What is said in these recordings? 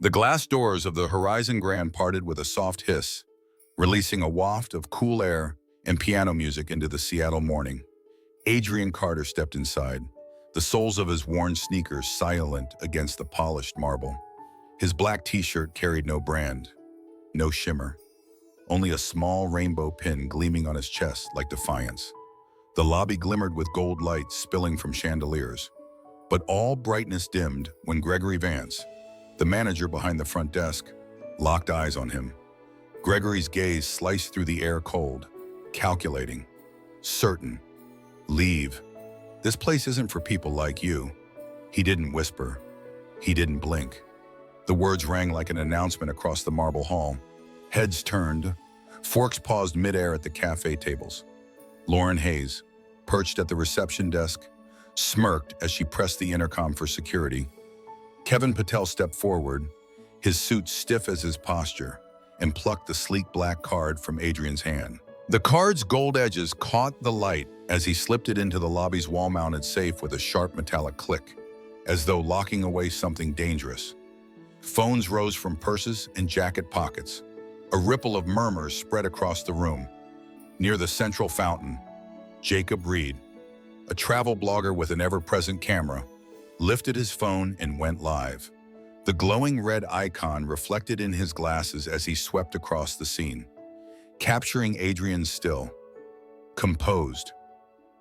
The glass doors of the Horizon Grand parted with a soft hiss, releasing a waft of cool air and piano music into the Seattle morning. Adrian Carter stepped inside, the soles of his worn sneakers silent against the polished marble. His black t-shirt carried no brand, no shimmer, only a small rainbow pin gleaming on his chest like defiance. The lobby glimmered with gold lights spilling from chandeliers, but all brightness dimmed when Gregory Vance, the manager behind the front desk, locked eyes on him. Gregory's gaze sliced through the air cold, calculating, certain. Leave. This place isn't for people like you. He didn't whisper. He didn't blink. The words rang like an announcement across the marble hall. Heads turned. Forks paused midair at the cafe tables. Lauren Hayes, perched at the reception desk, smirked as she pressed the intercom for security. Kevin Patel stepped forward, his suit stiff as his posture, and plucked the sleek black card from Adrian's hand. The card's gold edges caught the light as he slipped it into the lobby's wall-mounted safe with a sharp metallic click, as though locking away something dangerous. Phones rose from purses and jacket pockets. A ripple of murmurs spread across the room. Near the central fountain, Jacob Reed, a travel blogger with an ever-present camera, lifted his phone and went live. The glowing red icon reflected in his glasses as he swept across the scene, capturing Adrian's still, composed,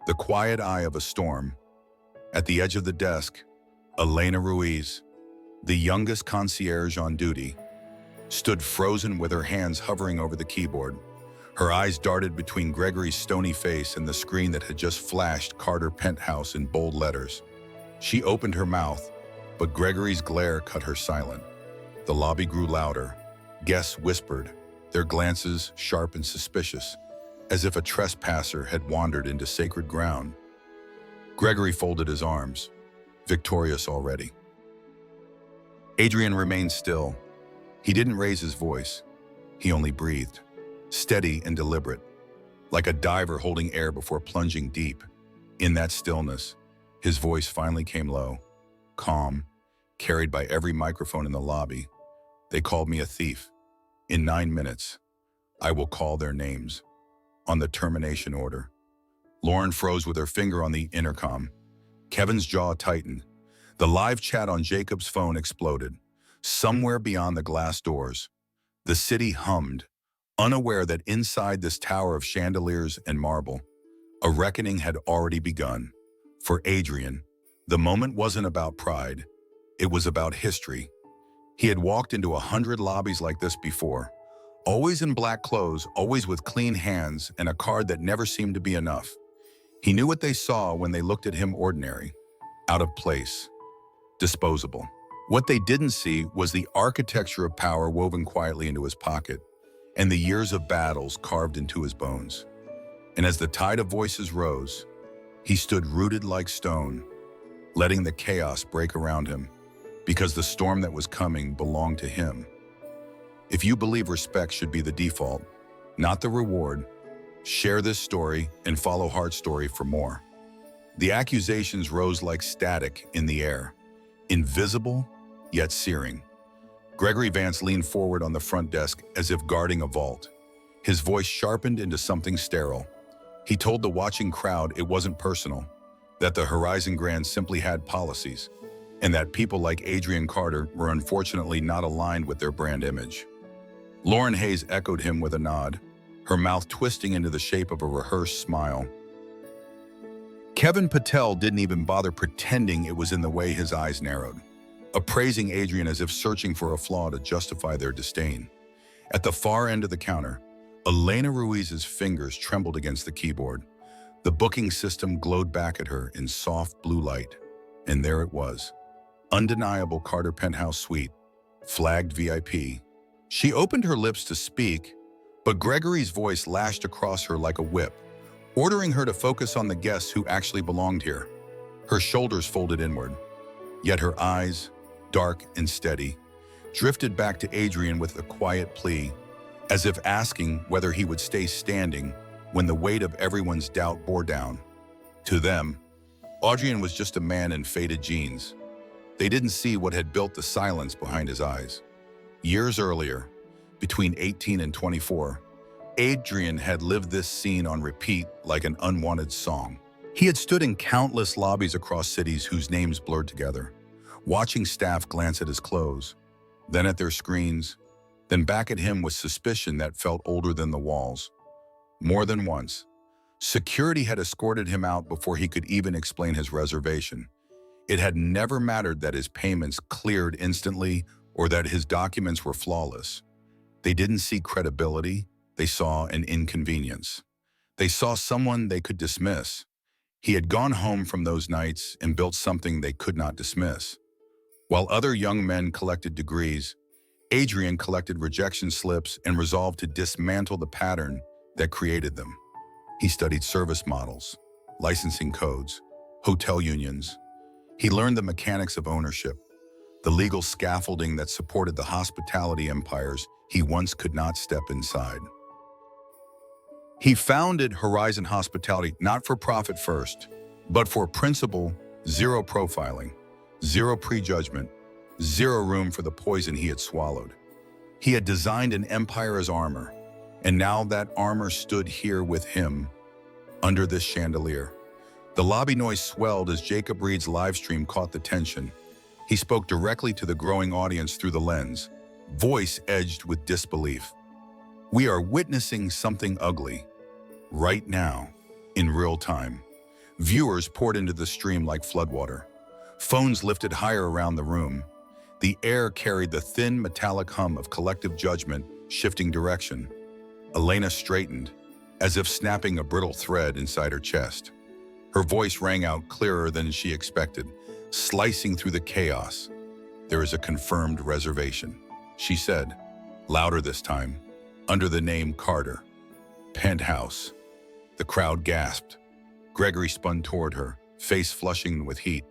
the quiet eye of a storm. At the edge of the desk, Elena Ruiz, the youngest concierge on duty, stood frozen with her hands hovering over the keyboard. Her eyes darted between Gregory's stony face and the screen that had just flashed Carter Penthouse in bold letters. She opened her mouth, but Gregory's glare cut her silent. The lobby grew louder. Guests whispered, their glances sharp and suspicious, as if a trespasser had wandered into sacred ground. Gregory folded his arms, victorious already. Adrian remained still. He didn't raise his voice. He only breathed, steady and deliberate, like a diver holding air before plunging deep. In that stillness, his voice finally came low, calm, carried by every microphone in the lobby. They called me a thief. In 9 minutes, I will call their names. On the termination order. Lauren froze with her finger on the intercom. Kevin's jaw tightened. The live chat on Jacob's phone exploded. Somewhere beyond the glass doors, the city hummed, unaware that inside this tower of chandeliers and marble, a reckoning had already begun. For Adrian, the moment wasn't about pride. It was about history. He had walked into 100 lobbies like this before, always in black clothes, always with clean hands and a card that never seemed to be enough. He knew what they saw when they looked at him: ordinary, out of place, disposable. What they didn't see was the architecture of power woven quietly into his pocket and the years of battles carved into his bones. And as the tide of voices rose, he stood rooted like stone, letting the chaos break around him, because the storm that was coming belonged to him. If you believe respect should be the default, not the reward, share this story and follow Heart Story for more. The accusations rose like static in the air, invisible yet searing. Gregory Vance leaned forward on the front desk as if guarding a vault. His voice sharpened into something sterile. He told the watching crowd it wasn't personal, that the Horizon Grand simply had policies, and that people like Adrian Carter were unfortunately not aligned with their brand image. Lauren Hayes echoed him with a nod, her mouth twisting into the shape of a rehearsed smile. Kevin Patel didn't even bother pretending it was in the way his eyes narrowed, appraising Adrian as if searching for a flaw to justify their disdain. At the far end of the counter, Elena Ruiz's fingers trembled against the keyboard. The booking system glowed back at her in soft blue light, and there it was. Undeniable Carter Penthouse Suite, flagged VIP. She opened her lips to speak, but Gregory's voice lashed across her like a whip, ordering her to focus on the guests who actually belonged here. Her shoulders folded inward, yet her eyes, dark and steady, drifted back to Adrian with a quiet plea, as if asking whether he would stay standing when the weight of everyone's doubt bore down. To them, Adrian was just a man in faded jeans. They didn't see what had built the silence behind his eyes. Years earlier, between 18 and 24, Adrian had lived this scene on repeat like an unwanted song. He had stood in countless lobbies across cities whose names blurred together, watching staff glance at his clothes, then at their screens, then back at him with suspicion that felt older than the walls. More than once, security had escorted him out before he could even explain his reservation. It had never mattered that his payments cleared instantly or that his documents were flawless. They didn't see credibility, they saw an inconvenience. They saw someone they could dismiss. He had gone home from those nights and built something they could not dismiss. While other young men collected degrees, Adrian collected rejection slips and resolved to dismantle the pattern that created them. He studied service models, licensing codes, hotel unions. He learned the mechanics of ownership, the legal scaffolding that supported the hospitality empires he once could not step inside. He founded Horizon Hospitality not for profit first, but for principle: zero profiling, zero prejudgment, zero room for the poison he had swallowed. He had designed an empire as armor, and now that armor stood here with him, under this chandelier. The lobby noise swelled as Jacob Reed's livestream caught the tension. He spoke directly to the growing audience through the lens, voice edged with disbelief. We are witnessing something ugly, right now, in real time. Viewers poured into the stream like floodwater. Phones lifted higher around the room. The air carried the thin metallic hum of collective judgment shifting direction. Elena straightened, as if snapping a brittle thread inside her chest. Her voice rang out clearer than she expected, slicing through the chaos. There is a confirmed reservation, she said, louder this time, under the name Carter. Penthouse. The crowd gasped. Gregory spun toward her, face flushing with heat.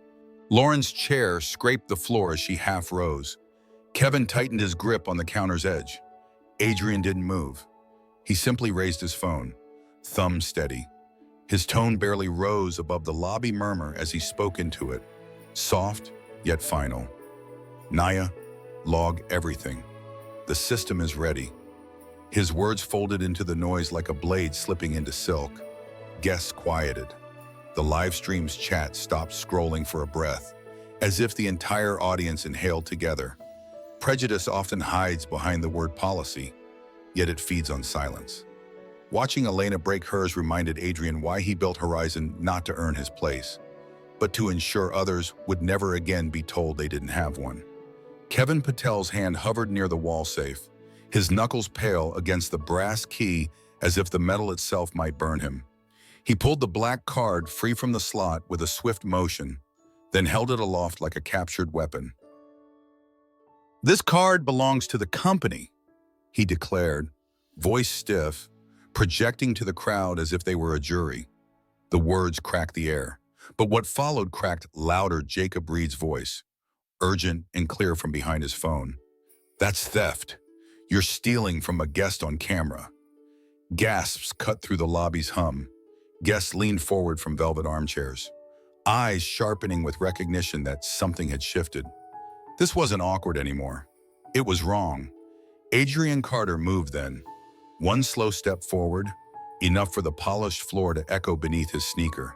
Lauren's chair scraped the floor as she half rose. Kevin tightened his grip on the counter's edge. Adrian didn't move. He simply raised his phone, thumb steady. His tone barely rose above the lobby murmur as he spoke into it, soft yet final. Naya, log everything. The system is ready. His words folded into the noise like a blade slipping into silk. Guests quieted. The live stream's chat stopped scrolling for a breath, as if the entire audience inhaled together. Prejudice often hides behind the word policy, yet it feeds on silence. Watching Elena break hers reminded Adrian why he built Horizon, not to earn his place, but to ensure others would never again be told they didn't have one. Kevin Patel's hand hovered near the wall safe, his knuckles pale against the brass key as if the metal itself might burn him. He pulled the black card free from the slot with a swift motion, then held it aloft like a captured weapon. This card belongs to the company, he declared, voice stiff, projecting to the crowd as if they were a jury. The words cracked the air, but what followed cracked louder Jacob Reed's voice, urgent and clear from behind his phone. That's theft. You're stealing from a guest on camera. Gasps cut through the lobby's hum. Guests leaned forward from velvet armchairs, eyes sharpening with recognition that something had shifted. This wasn't awkward anymore. It was wrong. Adrian Carter moved then. One slow step forward, enough for the polished floor to echo beneath his sneaker.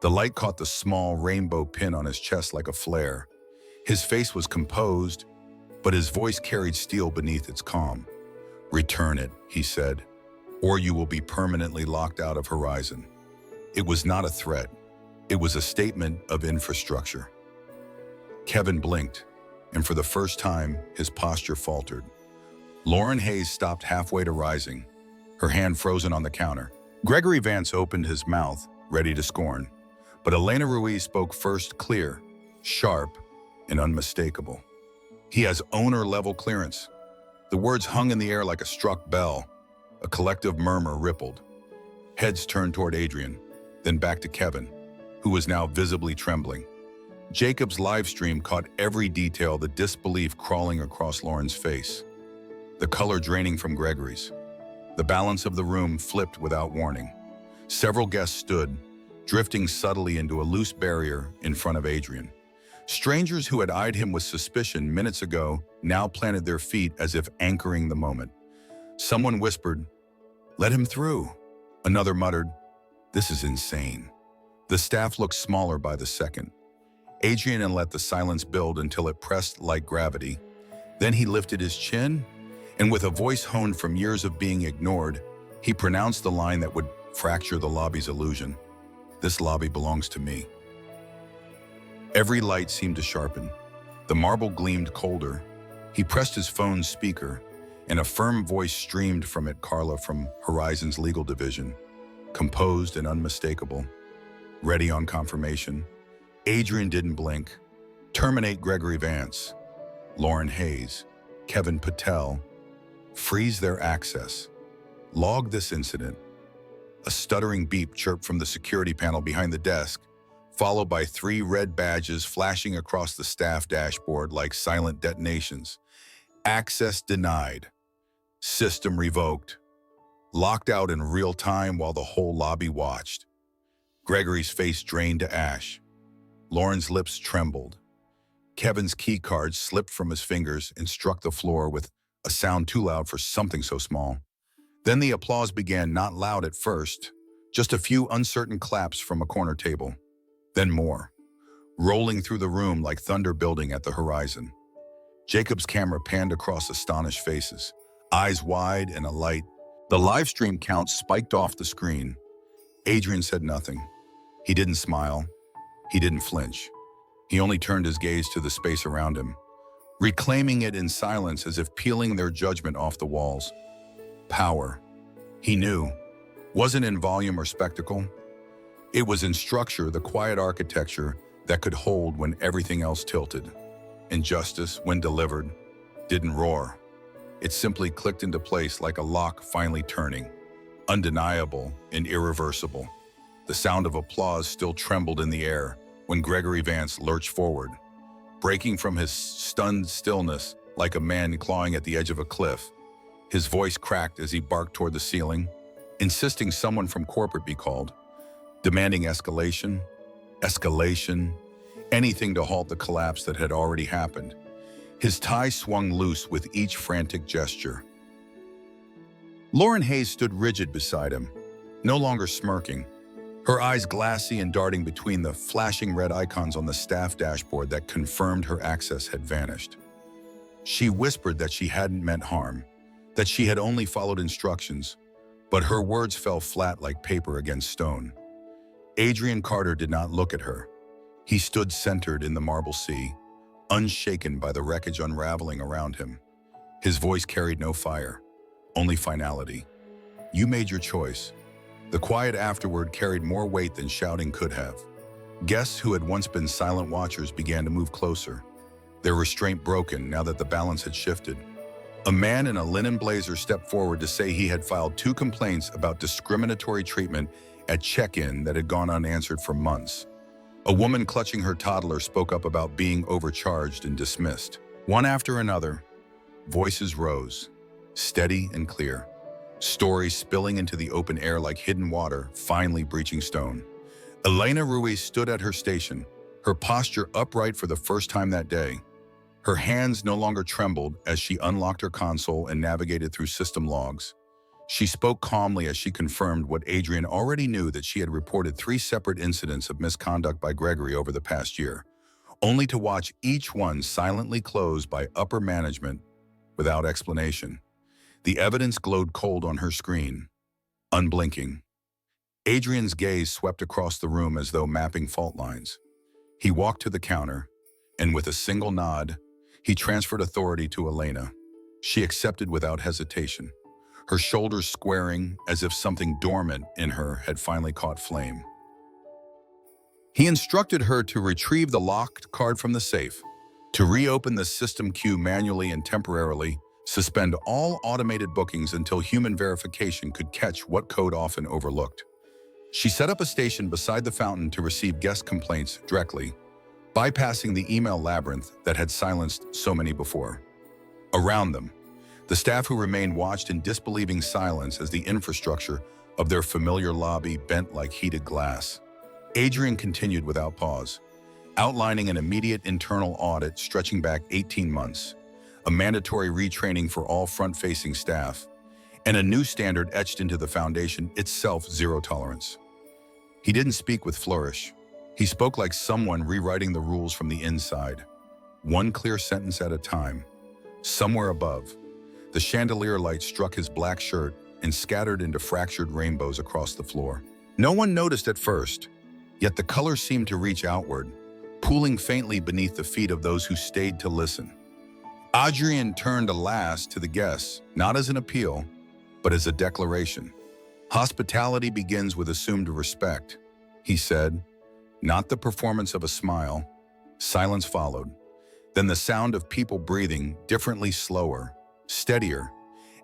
The light caught the small rainbow pin on his chest like a flare. His face was composed, but his voice carried steel beneath its calm. Return it, he said, or you will be permanently locked out of Horizon. It was not a threat. It was a statement of infrastructure. Kevin blinked, and for the first time, his posture faltered. Lauren Hayes stopped halfway to rising, her hand frozen on the counter. Gregory Vance opened his mouth, ready to scorn, but Elena Ruiz spoke first, clear, sharp, and unmistakable. He has owner-level clearance. The words hung in the air like a struck bell. A collective murmur rippled. Heads turned toward Adrian, then back to Kevin, who was now visibly trembling. Jacob's live stream caught every detail, the disbelief crawling across Lauren's face, the color draining from Gregory's. The balance of the room flipped without warning. Several guests stood, drifting subtly into a loose barrier in front of Adrian. Strangers who had eyed him with suspicion minutes ago now planted their feet as if anchoring the moment. Someone whispered, "Let him through." Another muttered, "This is insane." The staff looked smaller by the second. Adrian let the silence build until it pressed like gravity. Then he lifted his chin, and with a voice honed from years of being ignored, he pronounced the line that would fracture the lobby's illusion. "This lobby belongs to me." Every light seemed to sharpen. The marble gleamed colder. He pressed his phone's speaker, and a firm voice streamed from it, Carla from Horizon's legal division, composed and unmistakable. Ready on confirmation. Adrian didn't blink. Terminate Gregory Vance, Lauren Hayes, Kevin Patel. Freeze their access. Log this incident. A stuttering beep chirped from the security panel behind the desk, followed by 3 red badges flashing across the staff dashboard like silent detonations. Access denied. System revoked. Locked out in real time while the whole lobby watched. Gregory's face drained to ash. Lauren's lips trembled. Kevin's key card slipped from his fingers and struck the floor with a sound too loud for something so small. Then the applause began, not loud at first, just a few uncertain claps from a corner table. Then more, rolling through the room like thunder building at the horizon. Jacob's camera panned across astonished faces, eyes wide and alight. The live stream count spiked off the screen. Adrian said nothing. He didn't smile. He didn't flinch. He only turned his gaze to the space around him, reclaiming it in silence as if peeling their judgment off the walls. Power, he knew, wasn't in volume or spectacle. It was in structure, the quiet architecture that could hold when everything else tilted. Injustice, when delivered, didn't roar. It simply clicked into place like a lock finally turning, undeniable and irreversible. The sound of applause still trembled in the air when Gregory Vance lurched forward, breaking from his stunned stillness like a man clawing at the edge of a cliff. His voice cracked as he barked toward the ceiling, insisting someone from corporate be called, demanding escalation, anything to halt the collapse that had already happened. His tie swung loose with each frantic gesture. Lauren Hayes stood rigid beside him, no longer smirking, her eyes glassy and darting between the flashing red icons on the staff dashboard that confirmed her access had vanished. She whispered that she hadn't meant harm, that she had only followed instructions, but her words fell flat like paper against stone. Adrian Carter did not look at her. He stood centered in the marble sea, unshaken by the wreckage unraveling around him. His voice carried no fire, only finality. You made your choice. The quiet afterward carried more weight than shouting could have. Guests who had once been silent watchers began to move closer, their restraint broken now that the balance had shifted. A man in a linen blazer stepped forward to say he had filed 2 complaints about discriminatory treatment at check-in that had gone unanswered for months. A woman clutching her toddler spoke up about being overcharged and dismissed. One after another, voices rose, steady and clear. Stories spilling into the open air like hidden water, finally breaching stone. Elena Ruiz stood at her station, her posture upright for the first time that day. Her hands no longer trembled as she unlocked her console and navigated through system logs. She spoke calmly as she confirmed what Adrian already knew, that she had reported 3 separate incidents of misconduct by Gregory over the past year, only to watch each one silently closed by upper management without explanation. The evidence glowed cold on her screen, unblinking. Adrian's gaze swept across the room as though mapping fault lines. He walked to the counter, and with a single nod, he transferred authority to Elena. She accepted without hesitation, her shoulders squaring as if something dormant in her had finally caught flame. He instructed her to retrieve the locked card from the safe, to reopen the system queue manually and temporarily, suspend all automated bookings until human verification could catch what code often overlooked. She set up a station beside the fountain to receive guest complaints directly, bypassing the email labyrinth that had silenced so many before. Around them, the staff who remained watched in disbelieving silence as the infrastructure of their familiar lobby bent like heated glass. Adrian continued without pause. outlining an immediate internal audit stretching back 18 months, a mandatory retraining for all front-facing staff, and a new standard etched into the foundation itself: zero tolerance. He didn't speak with flourish. He spoke like someone rewriting the rules from the inside, one clear sentence at a time. Somewhere above, the chandelier light struck his black shirt and scattered into fractured rainbows across the floor. No one noticed at first, yet the color seemed to reach outward, pooling faintly beneath the feet of those who stayed to listen. Adrian turned alas to the guests, not as an appeal, but as a declaration. Hospitality begins with assumed respect, he said, not the performance of a smile. Silence followed. Then the sound of people breathing, differently, slower, steadier,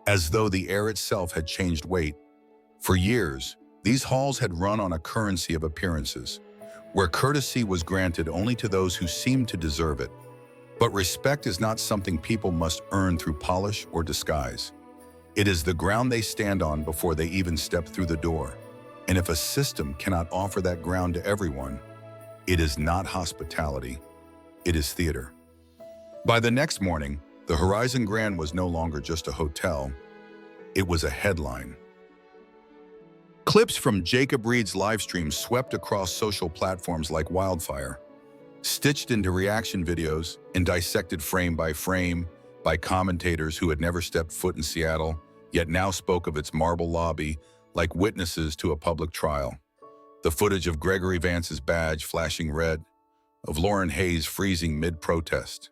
as though the air itself had changed weight. For years, these halls had run on a currency of appearances, where courtesy was granted only to those who seemed to deserve it. But respect is not something people must earn through polish or disguise. It is the ground they stand on before they even step through the door. And if a system cannot offer that ground to everyone, it is not hospitality, it is theater. By the next morning, the Horizon Grand was no longer just a hotel, it was a headline. Clips from Jacob Reed's livestream swept across social platforms like wildfire, stitched into reaction videos and dissected frame by commentators who had never stepped foot in Seattle, yet now spoke of its marble lobby like witnesses to a public trial. The footage of Gregory Vance's badge flashing red, of Lauren Hayes freezing mid-protest,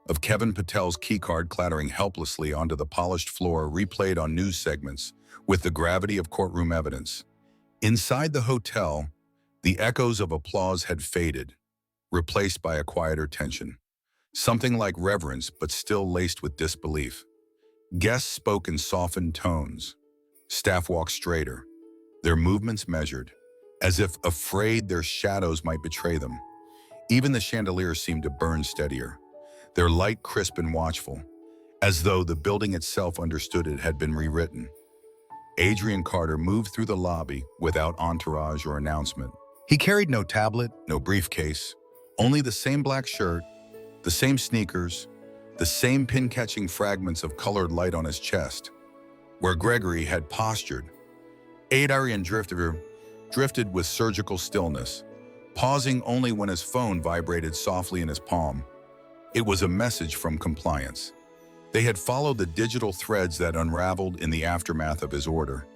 of Kevin Patel's keycard clattering helplessly onto the polished floor replayed on news segments with the gravity of courtroom evidence. Inside the hotel, the echoes of applause had faded, replaced by a quieter tension, something like reverence but still laced with disbelief. Guests spoke in softened tones. Staff walked straighter, their movements measured, as if afraid their shadows might betray them. Even the chandeliers seemed to burn steadier, their light crisp and watchful, as though the building itself understood it had been rewritten. Adrian Carter moved through the lobby without entourage or announcement. He carried no tablet, no briefcase, only the same black shirt, the same sneakers, the same pin-catching fragments of colored light on his chest. Where Gregory had postured, Adrian drifted with surgical stillness, pausing only when his phone vibrated softly in his palm. It was a message from compliance. They had followed the digital threads that unraveled in the aftermath of his order.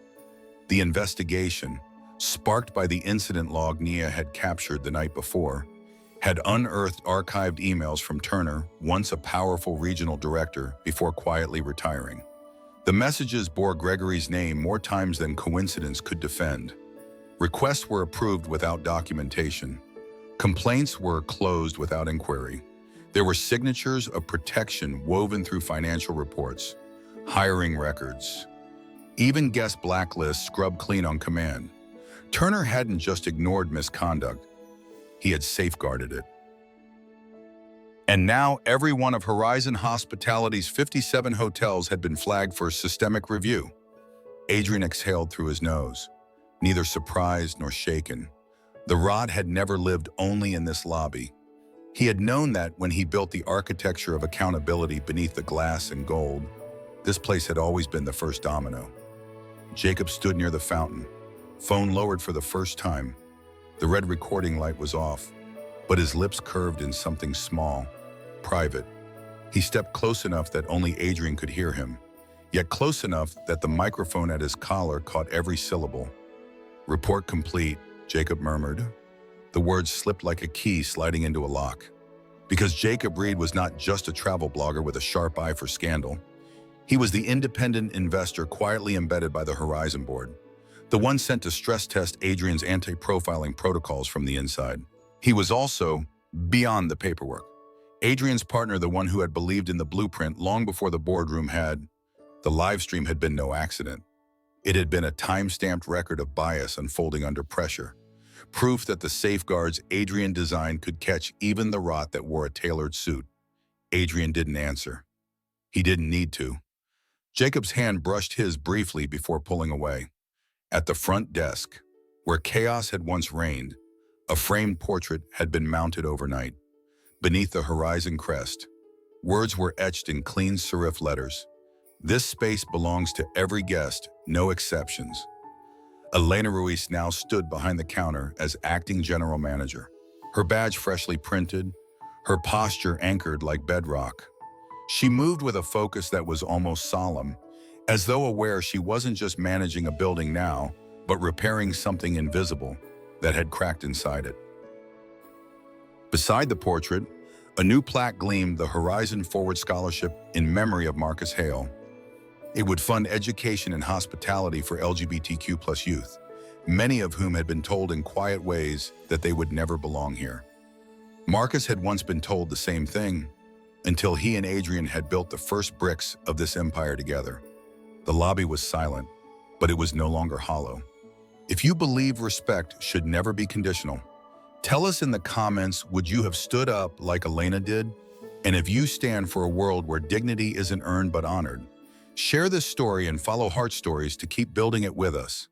The investigation, sparked by the incident log Nia had captured the night before, had unearthed archived emails from Turner, once a powerful regional director, before quietly retiring. The messages bore Gregory's name more times than coincidence could defend. Requests were approved without documentation. Complaints were closed without inquiry. There were signatures of protection woven through financial reports, hiring records, even guest blacklists scrubbed clean on command. Turner hadn't just ignored misconduct, he had safeguarded it. And now every one of Horizon Hospitality's 57 hotels had been flagged for systemic review. Adrian exhaled through his nose, neither surprised nor shaken. The rot had never lived only in this lobby. He had known that when he built the architecture of accountability beneath the glass and gold, this place had always been the first domino. Jacob stood near the fountain, phone lowered for the first time. The red recording light was off, but his lips curved in something small, private. He stepped close enough that only Adrian could hear him, yet close enough that the microphone at his collar caught every syllable. "Report complete," Jacob murmured. The words slipped like a key sliding into a lock. Because Jacob Reed was not just a travel blogger with a sharp eye for scandal. He was the independent investor quietly embedded by the Horizon Board, the one sent to stress test Adrian's anti-profiling protocols from the inside. He was also beyond the paperwork. Adrian's partner, the one who had believed in the blueprint long before the boardroom had. The live stream had been no accident. It had been a time-stamped record of bias unfolding under pressure. Proof that the safeguards Adrian designed could catch even the rot that wore a tailored suit. Adrian didn't answer. He didn't need to. Jacob's hand brushed his briefly before pulling away. At the front desk, where chaos had once reigned, A framed portrait had been mounted overnight. Beneath the horizon crest, words were etched in clean serif letters. This space belongs to every guest, no exceptions. Elena Ruiz now stood behind the counter as acting general manager, her badge freshly printed, her posture anchored like bedrock. She moved with a focus that was almost solemn, as though aware she wasn't just managing a building now, but repairing something invisible that had cracked inside it. Beside the portrait, a new plaque gleamed, the Horizon Forward Scholarship in memory of Marcus Hale. It would fund education and hospitality for LGBTQ+ youth, many of whom had been told in quiet ways that they would never belong here. Marcus had once been told the same thing, until he and Adrian had built the first bricks of this empire together. The lobby was silent, but it was no longer hollow. If you believe respect should never be conditional, tell us in the comments, would you have stood up like Elena did? And if you stand for a world where dignity isn't earned but honored, share this story and follow Heart Stories to keep building it with us.